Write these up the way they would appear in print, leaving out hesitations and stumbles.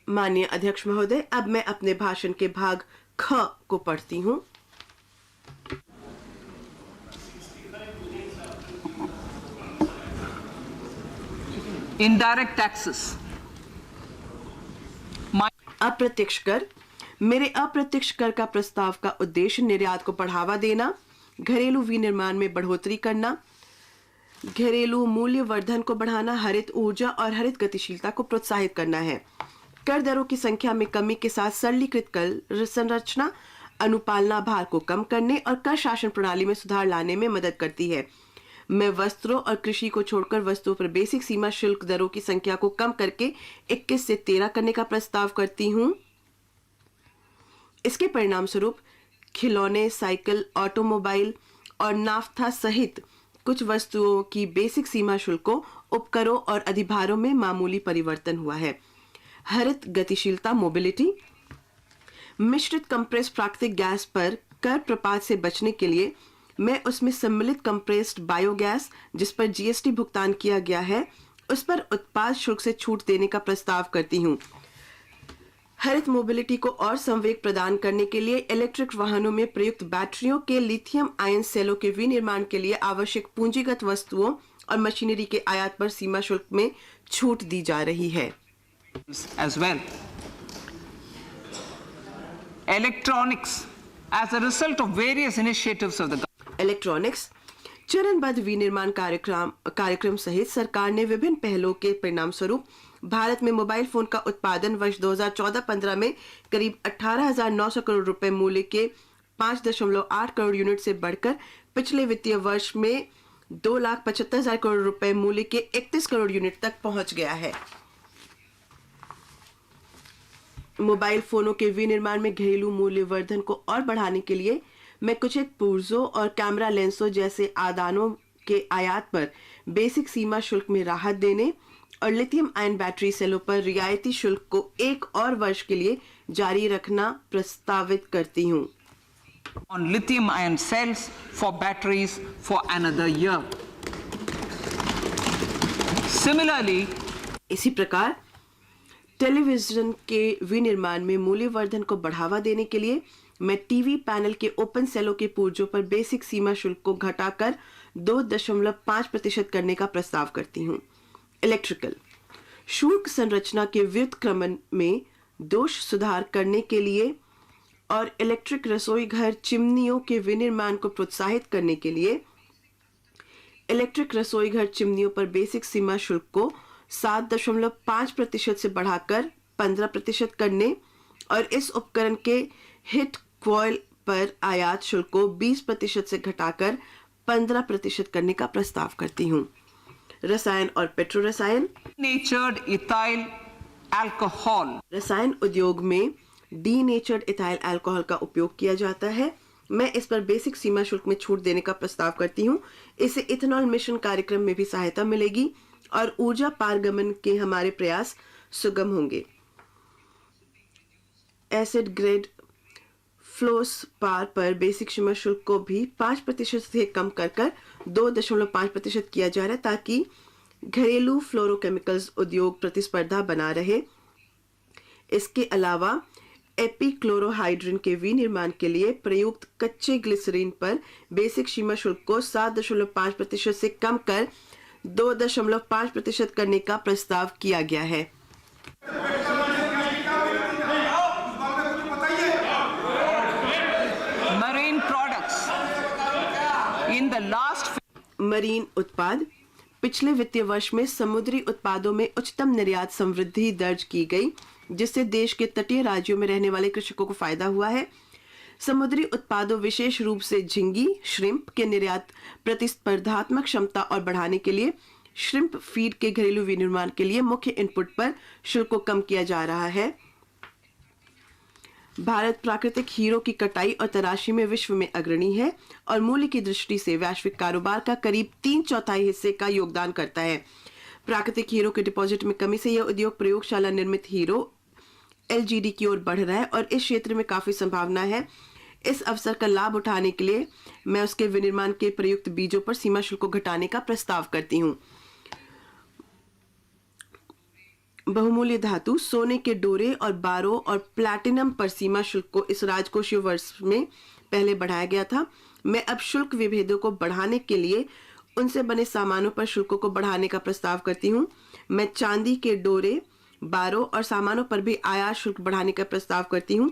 माननीय अध्यक्ष महोदय, अब मैं अपने भाषण के भाग ख को पढ़ती हूँ। Indirect taxes. अप्रत्यक्ष कर। मेरे अप्रत्यक्ष कर का प्रस्ताव का उद्देश्य निर्यात को बढ़ावा देना, घरेलू विनिर्माण में बढ़ोतरी करना, घरेलू मूल्य वर्धन को बढ़ाना, हरित ऊर्जा और हरित गतिशीलता को प्रोत्साहित करना है। कर दरों की संख्या में कमी के साथ सरलीकृत कर संरचना अनुपालना भार को कम करने और कर शासन प्रणाली में सुधार लाने में मदद करती है। मैं वस्त्रों और कृषि को छोड़कर वस्तुओं पर बेसिक सीमा शुल्क दरों की संख्या को कम करके 21 से 13 करने का प्रस्ताव करती हूँ। इसके परिणाम स्वरूप खिलौने, साइकिल, ऑटोमोबाइल और नाफ्ता सहित कुछ वस्तुओं की बेसिक सीमा शुल्कों, उपकरों और अधिभारों में मामूली परिवर्तन हुआ है। हरित गतिशीलता मोबिलिटी। मिश्रित कंप्रेस्ड प्राकृतिक गैस पर कर प्रपात से बचने के लिए मैं उसमें सम्मिलित कंप्रेस्ड बायोगैस, जिस पर जीएसटी भुगतान किया गया है, उस पर उत्पाद शुल्क से छूट देने का प्रस्ताव करती हूँ। हरित मोबिलिटी को और संवेग प्रदान करने के लिए इलेक्ट्रिक वाहनों में प्रयुक्त बैटरियों के लिथियम आयन सेलों के विनिर्माण के लिए आवश्यक पूंजीगत वस्तुओं और मशीनरी के आयात पर सीमा शुल्क में छूट दी जा रही है। As well. Electronics, as a result of various initiatives of the electronics. चरणबद्ध विनिर्माण कार्यक्रम सहित सरकार ने विभिन्न पहलों के परिणाम स्वरूप भारत में मोबाइल फोन का उत्पादन वर्ष 2014-15 में करीब 18,900 करोड़ रुपए मूल्य के 5.8 करोड़ यूनिट से बढ़कर पिछले वित्तीय वर्ष में 2,75,000 करोड़ रुपए मूल्य के 31 करोड़ यूनिट तक पहुंच गया है। मोबाइल फोनों के विनिर्माण में घरेलू मूल्य वर्धन को और बढ़ाने के लिए मैं कुछ एक पुर्जों और कैमरा लेंसों जैसे आदानों के आयात पर बेसिक सीमा शुल्क में राहत देने और लिथियम आयन बैटरी सेलों पर रियायती शुल्क को 1 और वर्ष के लिए जारी रखना प्रस्तावित करती हूँ। On lithium ion cells for batteries for another year. Similarly, इसी प्रकार टेलीविजन के विनिर्माण में मूल्य वर्धन को बढ़ावा देने के लिए मैं टीवी पैनल के ओपन सेलों के पुर्जों पर बेसिक सीमा शुल्क को घटाकर 2.5% करने का प्रस्ताव करती हूँ। इलेक्ट्रिकल शुल्क संरचना के व्युत्क्रमण में दोष सुधार करने के लिए और इलेक्ट्रिक रसोई घर चिमनियों के विनिर्माण को प्रोत्साहित करने के लिए इलेक्ट्रिक रसोई घर चिमनियों पर बेसिक सीमा शुल्क को 7.5% से बढ़ाकर 15% करने और इस उपकरण के हिट क्वाइल पर आयात शुल्क को 20% से घटाकर 15% करने का प्रस्ताव करती हूँ। रसायन और पेट्रो रसायन। नेचर्ड इथाइल अल्कोहल। रसायन उद्योग में डीनेचर्ड इथाइल अल्कोहल का उपयोग किया जाता है। मैं इस पर बेसिक सीमा शुल्क में छूट देने का प्रस्ताव करती हूँ। इससे इथेनॉल मिशन कार्यक्रम में भी सहायता मिलेगी और ऊर्जा पारगमन के हमारे प्रयास सुगम होंगे। एसिड ग्रेड फ्लोस्पार पर बेसिक सीमा शुल्क को भी 5% से कम कर 2.5% किया जा रहा है ताकि घरेलू फ्लोरोकेमिकल्स उद्योग प्रतिस्पर्धा बना रहे। इसके अलावा एपीक्लोरोहाइड्रिन के विनिर्माण के लिए प्रयुक्त कच्चे ग्लिसरीन पर बेसिक सीमा शुल्क को 7.5% से कम कर 2.5% करने का प्रस्ताव किया गया है। Marine products. In the last marine उत्पाद। पिछले वित्तीय वर्ष में समुद्री उत्पादों में उच्चतम निर्यात समृद्धि दर्ज की गई, जिससे देश के तटीय राज्यों में रहने वाले कृषकों को फायदा हुआ है। समुद्री उत्पादों विशेष रूप से झींगी श्रिम्प के निर्यात प्रतिस्पर्धात्मक क्षमता और बढ़ाने के लिए श्रिम्प फीड के घरेलू विनिर्माण के लिए मुख्य इनपुट पर शुल्क को कम किया जा रहा है। भारत प्राकृतिक हीरो की कटाई और तराशी में विश्व में अग्रणी है और मूल्य की दृष्टि से वैश्विक कारोबार का करीब 3/4 हिस्से का योगदान करता है। प्राकृतिक हीरो के डिपॉजिट में कमी से यह उद्योग प्रयोगशाला निर्मित हीरो एलजीडी की ओर बढ़ रहा है और इस क्षेत्र में काफी संभावना है। इस अवसर का लाभ उठाने के लिए मैं उसके विनिर्माण के प्रयुक्त बीजों पर सीमा शुल्क को घटाने का प्रस्ताव करती हूँ। बहुमूल्य धातु, सोने के डोरे और बारों और प्लैटिनम पर सीमा शुल्क को इस राजकोषीय वर्ष में पहले बढ़ाया गया था। मैं अब शुल्क विभेदों को बढ़ाने के लिए उनसे बने सामानों पर शुल्कों को बढ़ाने का प्रस्ताव करती हूँ। मैं चांदी के डोरे, बारों और सामानों पर भी आयात शुल्क बढ़ाने का प्रस्ताव करती हूँ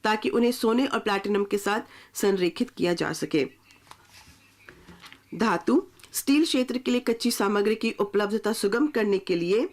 ताकि उन्हें सोने और प्लैटिनम के साथ संरेखित किया जा सके। धातु, स्टील क्षेत्र के लिए कच्ची सामग्री की उपलब्धता सुगम करने के लिए